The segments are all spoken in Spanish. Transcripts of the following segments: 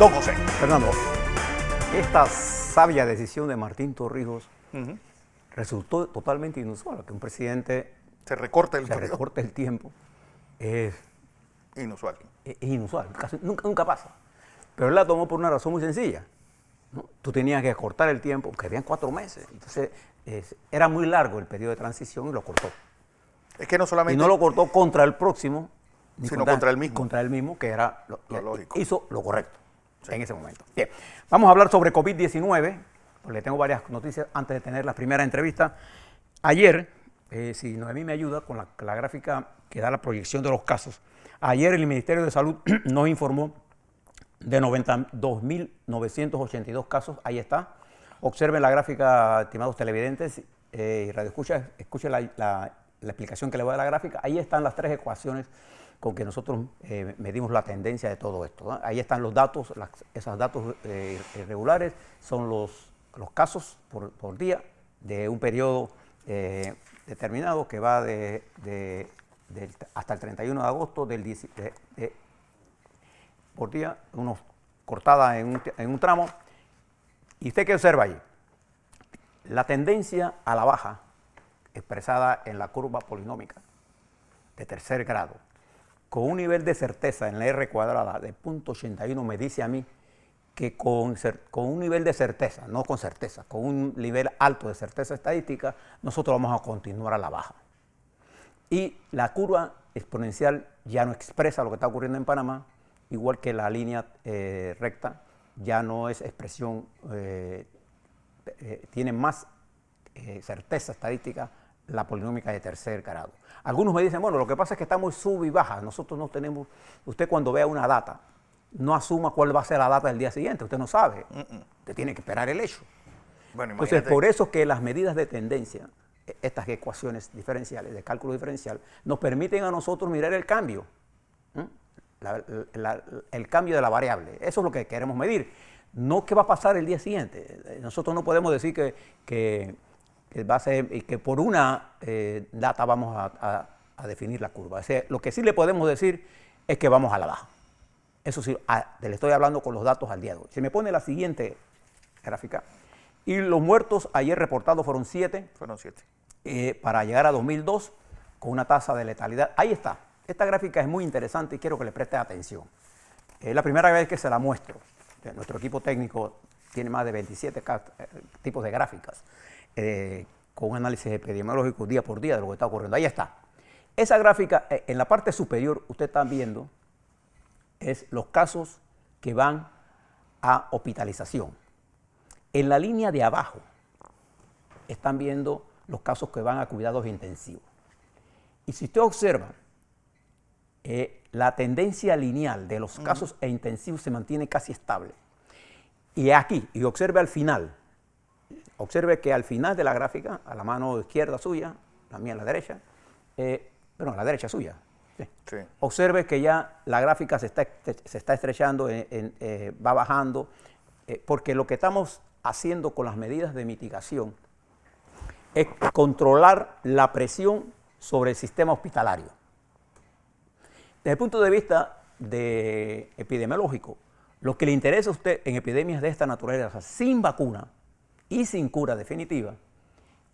Don José. Fernando, esta sabia decisión de Martín Torrijos resultó totalmente inusual, que un presidente Se recorta el se periodo. recorte el tiempo. Es Inusual. inusual, nunca pasa. Pero él la tomó por una razón muy sencilla, ¿no? Tú tenías que cortar el tiempo, que habían 4 meses. Entonces, era muy largo el periodo de transición y lo cortó. Es que no Y solamente... no lo cortó contra el próximo, ni Sino contra el mismo. Contra el mismo, que era Lo lógico. hizo lo correcto en ese momento. Bien, vamos a hablar sobre COVID-19. Pues le tengo varias noticias antes de tener la primera entrevista. Ayer, si Noemí me ayuda con la gráfica que da la proyección de los casos, ayer el Ministerio de Salud nos informó de 92.982 casos. Ahí está. Observen la gráfica, estimados televidentes y radioescuchas, escuchen la explicación que le voy a dar a la gráfica. Ahí están las 3 ecuaciones con que nosotros medimos la tendencia de todo esto, ¿no? Ahí están los datos, esos datos regulares son los casos por día de un periodo determinado que va hasta el 31 de agosto por día, cortada en un tramo. ¿Y usted qué observa allí? La tendencia a la baja expresada en la curva polinómica de tercer grado, con un nivel de certeza en la R cuadrada de 0.81, me dice a mí que con un nivel de certeza, no con certeza, con un nivel alto de certeza estadística, nosotros vamos a continuar a la baja. Y la curva exponencial ya no expresa lo que está ocurriendo en Panamá, igual que la línea recta ya no es expresión, tiene más certeza estadística la polinómica de tercer grado. Algunos me dicen, bueno, lo que pasa es que está muy sub y baja, nosotros no tenemos, usted cuando vea una data, no asuma cuál va a ser la data del día siguiente, usted no sabe, usted tiene que esperar el hecho. Bueno, Entonces, imagínate. por eso que las medidas de tendencia, estas ecuaciones diferenciales, de cálculo diferencial, nos permiten a nosotros mirar el cambio, el cambio de la variable. Eso es lo que queremos medir, no qué va a pasar el día siguiente. Nosotros no podemos decir que va a ser, que por una data vamos a definir la curva. O sea, lo que sí le podemos decir es que vamos a la baja. Eso sí, le estoy hablando con los datos al día de hoy. Se me pone la siguiente gráfica. Y los muertos ayer reportados fueron 7. Fueron 7. Para llegar a 2002 con una tasa de letalidad. Ahí está. Esta gráfica es muy interesante y quiero que le preste atención. Es la primera vez que se la muestro. Nuestro equipo técnico tiene más de 27 tipos de gráficas con un análisis epidemiológico día por día de lo que está ocurriendo. Ahí está. Esa gráfica, en la parte superior, usted está viendo es los casos que van a hospitalización. En la línea de abajo están viendo los casos que van a cuidados intensivos. Y si usted observa, la tendencia lineal de los casos intensivos se mantiene casi estable. Y aquí, y observe al final, observe que al final de la gráfica, a la mano izquierda suya, la mía a la derecha, perdón, a la derecha suya, sí. Sí. Observe que ya la gráfica se está estrechando, va bajando, porque lo que estamos haciendo con las medidas de mitigación es controlar la presión sobre el sistema hospitalario. Desde el punto de vista epidemiológico, lo que le interesa a usted en epidemias de esta naturaleza, sin vacuna y sin cura definitiva,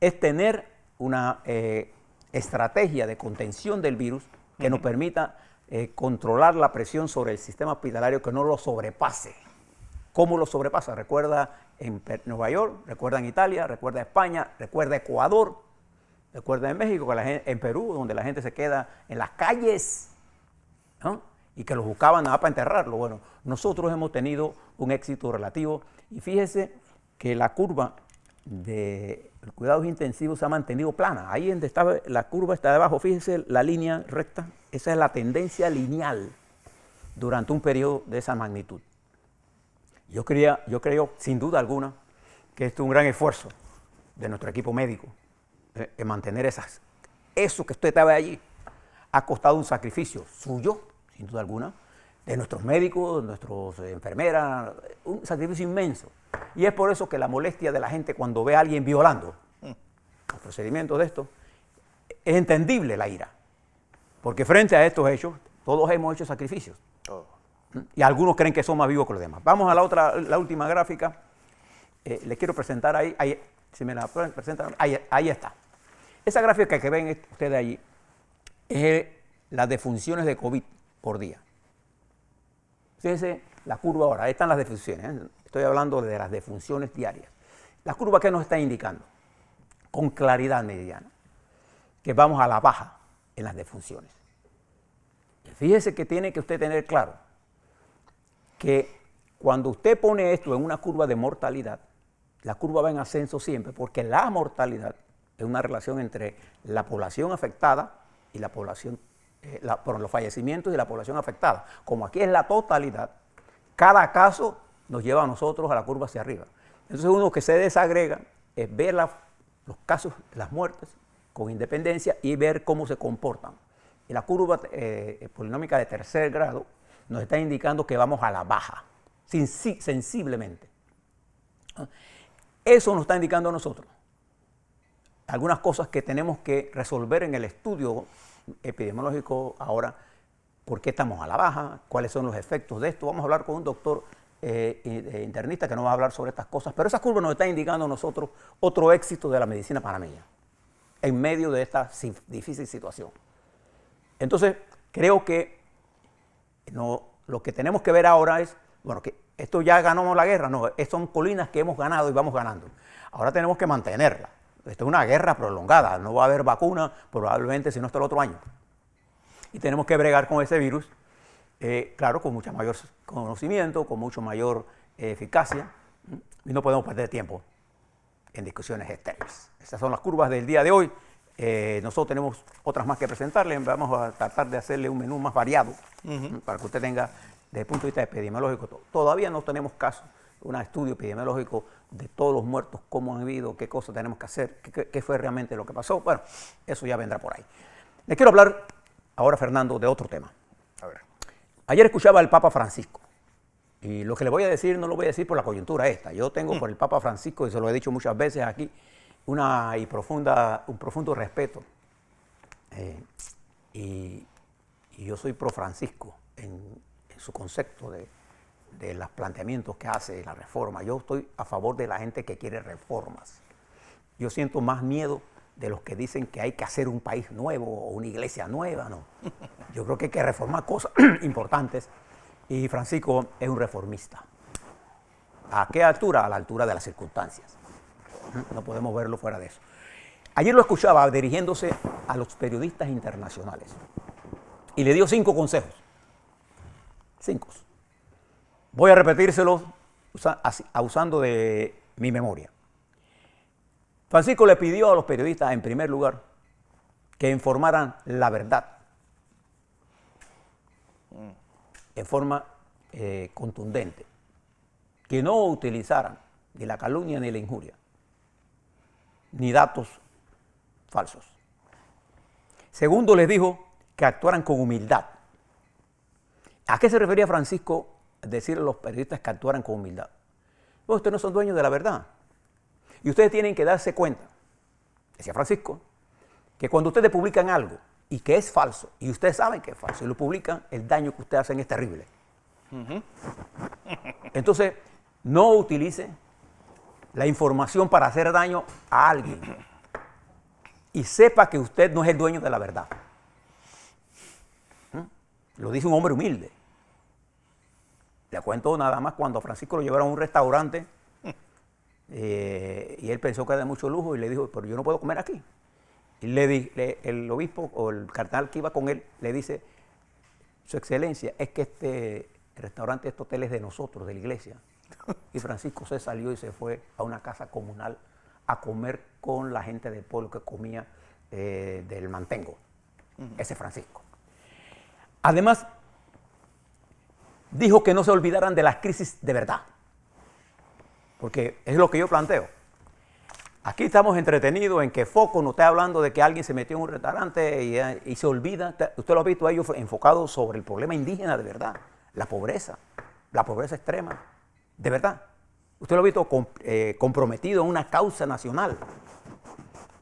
es tener una estrategia de contención del virus que nos permita controlar la presión sobre el sistema hospitalario, que no lo sobrepase. ¿Cómo lo sobrepasa? Recuerda en Nueva York, recuerda en Italia, recuerda España, recuerda Ecuador, recuerda en México, en Perú, donde la gente se queda en las calles, ¿no? Y que los buscaban nada para enterrarlo. Bueno, nosotros hemos tenido un éxito relativo y fíjese que la curva de cuidados intensivos se ha mantenido plana. Ahí donde está la curva está debajo, fíjese la línea recta, esa es la tendencia lineal durante un periodo de esa magnitud. Yo creo, sin duda alguna, que esto es un gran esfuerzo de nuestro equipo médico en mantener eso que usted estaba allí. Ha costado un sacrificio suyo, sin duda alguna, de nuestros médicos, de nuestras enfermeras, un sacrificio inmenso. Y es por eso que la molestia de la gente cuando ve a alguien violando los procedimientos de esto, es entendible la ira. Porque frente a estos hechos, todos hemos hecho sacrificios. Todo. Y algunos creen que son más vivos que los demás. Vamos a la última gráfica. Les quiero presentar ahí, si me la pueden presentar, ahí está. Esa gráfica que ven ustedes allí es las defunciones de COVID por día. Fíjense la curva ahora, ahí están las defunciones. Estoy hablando de las defunciones diarias. La curva que nos está indicando, con claridad meridiana, que vamos a la baja en las defunciones. Fíjese que tiene que usted tener claro que cuando usted pone esto en una curva de mortalidad, la curva va en ascenso siempre, porque la mortalidad es una relación entre la población afectada y la población, por los fallecimientos y la población afectada. Como aquí es la totalidad, cada caso nos lleva a nosotros a la curva hacia arriba. Entonces uno que se desagrega es ver los casos, las muertes con independencia y ver cómo se comportan. Y la curva polinómica de tercer grado nos está indicando que vamos a la baja, sensiblemente. Eso nos está indicando a nosotros algunas cosas que tenemos que resolver en el estudio epidemiológico ahora. ¿Por qué estamos a la baja? ¿Cuáles son los efectos de esto? Vamos a hablar con un doctor internista que nos va a hablar sobre estas cosas, pero esa curva nos está indicando a nosotros otro éxito de la medicina panameña en medio de esta difícil situación. Entonces, creo que lo que tenemos que ver ahora es, bueno, que esto ya ganamos la guerra, no, son colinas que hemos ganado y vamos ganando. Ahora tenemos que mantenerla. Esto es una guerra prolongada, no va a haber vacuna probablemente sino hasta el otro año. Y tenemos que bregar con ese virus, claro, con mucho mayor conocimiento, con mucho mayor eficacia, y no podemos perder tiempo en discusiones estériles. Estas son las curvas del día de hoy. Nosotros tenemos otras más que presentarles. Vamos a tratar de hacerle un menú más variado para que usted tenga, desde el punto de vista epidemiológico, todavía no tenemos caso, un estudio epidemiológico de todos los muertos, cómo han habido, qué cosas tenemos que hacer, qué fue realmente lo que pasó. Bueno, eso ya vendrá por ahí. Les quiero hablar ahora, Fernando, de otro tema. A ver. Ayer escuchaba al Papa Francisco, y lo que le voy a decir no lo voy a decir por la coyuntura esta. Yo tengo por el Papa Francisco, y se lo he dicho muchas veces aquí, un profundo respeto. Y yo soy pro Francisco en su concepto de los planteamientos que hace, la reforma. Yo estoy a favor de la gente que quiere reformas. Yo siento más miedo de los que dicen que hay que hacer un país nuevo o una iglesia nueva, no. Yo creo que hay que reformar cosas importantes y Francisco es un reformista. ¿A qué altura? A la altura de las circunstancias. No podemos verlo fuera de eso. Ayer lo escuchaba dirigiéndose a los periodistas internacionales y le dio 5 consejos. 5. Voy a repetírselos usando de mi memoria. Francisco le pidió a los periodistas, en primer lugar, que informaran la verdad en forma contundente, que no utilizaran ni la calumnia ni la injuria, ni datos falsos. Segundo, les dijo que actuaran con humildad. ¿A qué se refería Francisco al decirle a los periodistas que actuaran con humildad? Pues ustedes no son dueños de la verdad. Y ustedes tienen que darse cuenta, decía Francisco, que cuando ustedes publican algo y que es falso, y ustedes saben que es falso, y lo publican, el daño que ustedes hacen es terrible. Entonces, no utilice la información para hacer daño a alguien. Y sepa que usted no es el dueño de la verdad. Lo dice un hombre humilde. Le cuento nada más cuando a Francisco lo llevaron a un restaurante y él pensó que era de mucho lujo y le dijo, pero yo no puedo comer aquí. Y el obispo o el cardenal que iba con él le dice, Su Excelencia, es que este restaurante, este hotel es de nosotros, de la iglesia. Y Francisco se salió y se fue a una casa comunal a comer con la gente del pueblo que comía del mantengo. Ese Francisco. Además, dijo que no se olvidaran de las crisis de verdad. Porque es lo que yo planteo. Aquí estamos entretenidos en que Foco nos está hablando de que alguien se metió en un restaurante y se olvida. Usted lo ha visto a ellos enfocados sobre el problema indígena de verdad. La pobreza extrema, de verdad. Usted lo ha visto comprometido en una causa nacional.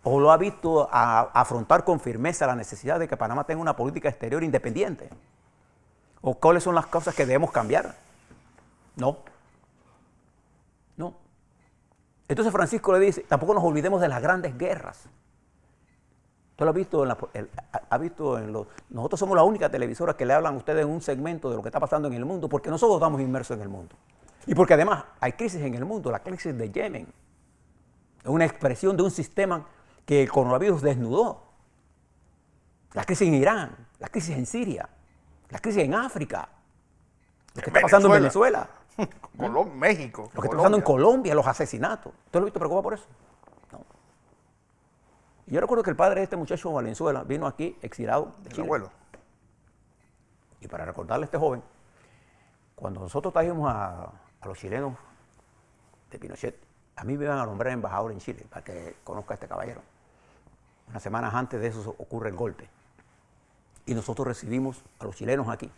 O lo ha visto afrontar con firmeza la necesidad de que Panamá tenga una política exterior independiente. ¿O cuáles son las cosas que debemos cambiar? No. No. Entonces Francisco le dice, tampoco nos olvidemos de las grandes guerras. Usted lo ha visto en los... Nosotros somos la única televisora que le hablan a ustedes en un segmento de lo que está pasando en el mundo, porque nosotros estamos inmersos en el mundo. Y porque además hay crisis en el mundo, la crisis de Yemen. Es una expresión de un sistema que el coronavirus desnudó. La crisis en Irán, la crisis en Siria, la crisis en África, lo que está pasando en Venezuela. México. Lo que está pasando en Colombia, los asesinatos. ¿Usted lo ha visto preocupado por eso? No. Y yo recuerdo que el padre de este muchacho Valenzuela vino aquí exilado de Chile. El abuelo. Y para recordarle a este joven, cuando nosotros trajimos a los chilenos de Pinochet, a mí me iban a nombrar embajador en Chile, para que conozca a este caballero. Unas semanas antes de eso ocurre el golpe. Y nosotros recibimos a los chilenos aquí.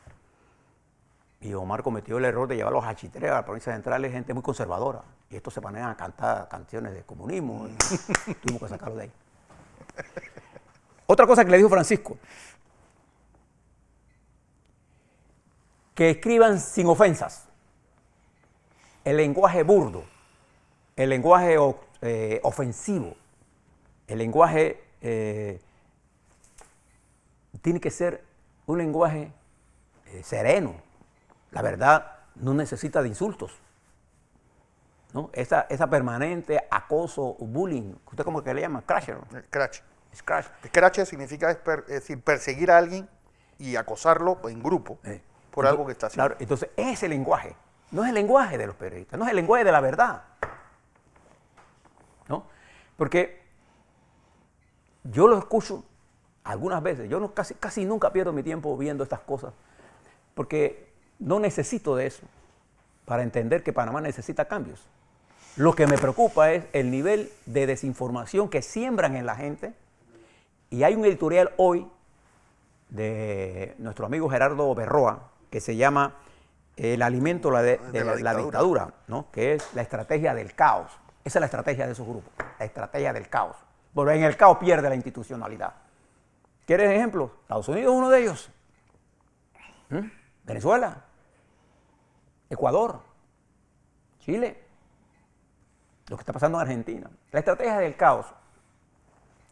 Y Omar cometió el error de llevarlos a Chitré, a la provincia central, es gente muy conservadora. Y estos se ponían a cantar canciones de comunismo. Y tuvimos que sacarlo de ahí. Otra cosa que le dijo Francisco, que escriban sin ofensas. El lenguaje burdo, el lenguaje ofensivo, el lenguaje tiene que ser un lenguaje sereno. La verdad no necesita de insultos, ¿no? Esa permanente acoso, bullying, ¿usted cómo que le llama? Crasher. Scratch. Scratch. Scratch significa es decir, perseguir a alguien y acosarlo en grupo por algo que está haciendo. Claro, entonces ese lenguaje no es el lenguaje de los periodistas, no es el lenguaje de la verdad, ¿no? Porque yo lo escucho algunas veces, yo casi nunca pierdo mi tiempo viendo estas cosas, porque no necesito de eso para entender que Panamá necesita cambios. Lo que me preocupa es el nivel de desinformación que siembran en la gente. Y hay un editorial hoy de nuestro amigo Gerardo Berroa que se llama El alimento de la dictadura, ¿no? Que es la estrategia del caos. Esa es la estrategia de esos grupos, la estrategia del caos. Porque en el caos pierde la institucionalidad. ¿Quieres ejemplos? Estados Unidos es uno de ellos. Venezuela, Ecuador, Chile, lo que está pasando en Argentina. La estrategia del caos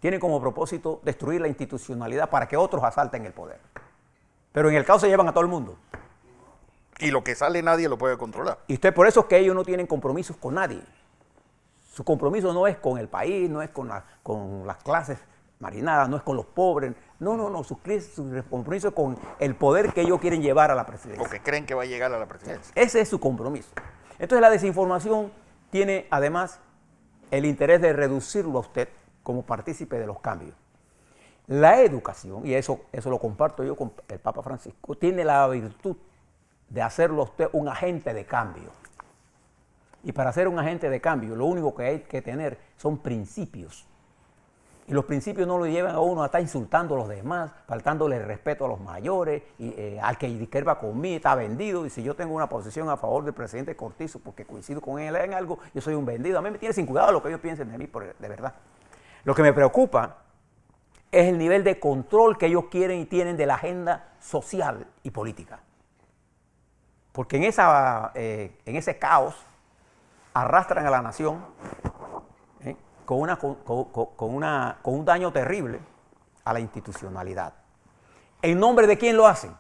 tiene como propósito destruir la institucionalidad para que otros asalten el poder. Pero en el caos se llevan a todo el mundo. Y lo que sale nadie lo puede controlar. Y usted por eso es que ellos no tienen compromisos con nadie. Su compromiso no es con el país, no es con las clases marginadas, no es con los pobres. No. Su compromiso es con el poder que ellos quieren llevar a la presidencia. O que creen que va a llegar a la presidencia. Ese es su compromiso. Entonces la desinformación tiene además el interés de reducirlo a usted como partícipe de los cambios. La educación, y eso lo comparto yo con el Papa Francisco, tiene la virtud de hacerlo a usted un agente de cambio. Y para ser un agente de cambio, lo único que hay que tener son principios. Y los principios no lo llevan a uno a estar insultando a los demás, faltándole el respeto a los mayores, y, al que discrepa conmigo está vendido. Y si yo tengo una posición a favor del presidente Cortizo porque coincido con él en algo, yo soy un vendido. A mí me tiene sin cuidado lo que ellos piensen de mí, de verdad. Lo que me preocupa es el nivel de control que ellos quieren y tienen de la agenda social y política. Porque en ese caos arrastran a la nación con un daño terrible a la institucionalidad. ¿En nombre de quién lo hacen?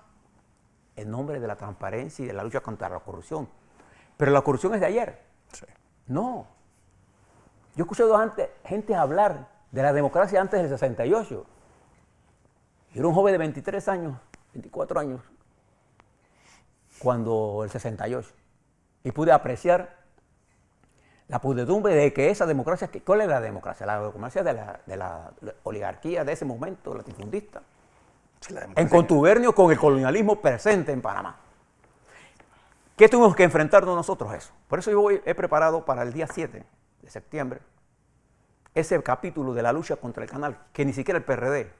En nombre de la transparencia y de la lucha contra la corrupción. Pero la corrupción es de ayer. Sí. No. Yo he escuchado gente hablar de la democracia antes del 68. Yo era un joven de 23 años, 24 años, cuando el 68. Y pude apreciar la pudredumbre de que esa democracia, ¿cuál es la democracia? La democracia de la oligarquía de ese momento, latifundista, sí, en contubernio con el colonialismo presente en Panamá. ¿Qué tuvimos que enfrentarnos nosotros a eso? Por eso yo he preparado para el día 7 de septiembre ese capítulo de la lucha contra el canal, que ni siquiera el PRD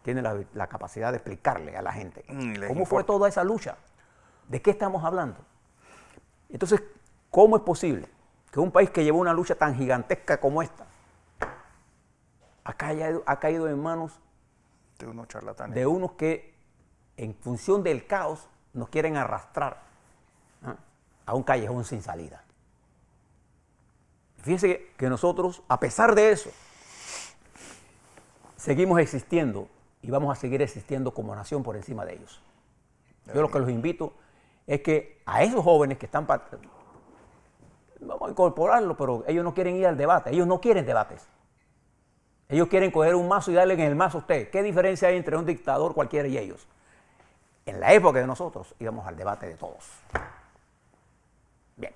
tiene la capacidad de explicarle a la gente cómo fue toda esa lucha, de qué estamos hablando. Entonces, ¿cómo es posible que un país que llevó una lucha tan gigantesca como esta ha caído en manos de unos charlatanes, de unos que en función del caos, nos quieren arrastrar a un callejón sin salida. Fíjense que nosotros, a pesar de eso, seguimos existiendo y vamos a seguir existiendo como nación por encima de ellos. Yo lo que los invito es que a esos jóvenes que están... Vamos a incorporarlos, pero ellos no quieren ir al debate. Ellos no quieren debates. Ellos quieren coger un mazo y darle en el mazo a usted. ¿Qué diferencia hay entre un dictador cualquiera y ellos? En la época de nosotros íbamos al debate de todos. Bien.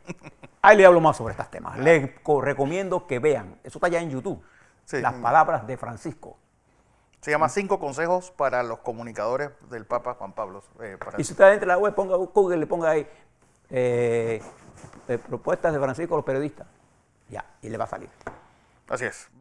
Ahí le hablo más sobre estos temas. Les recomiendo que vean, eso está ya en YouTube, Sí. las palabras de Francisco. Se llama 5 consejos para los comunicadores del Papa Juan Pablo. Y si usted entra a la web, ponga Google, le ponga ahí propuestas de Francisco a los periodistas. Ya, y le va a salir. Así es.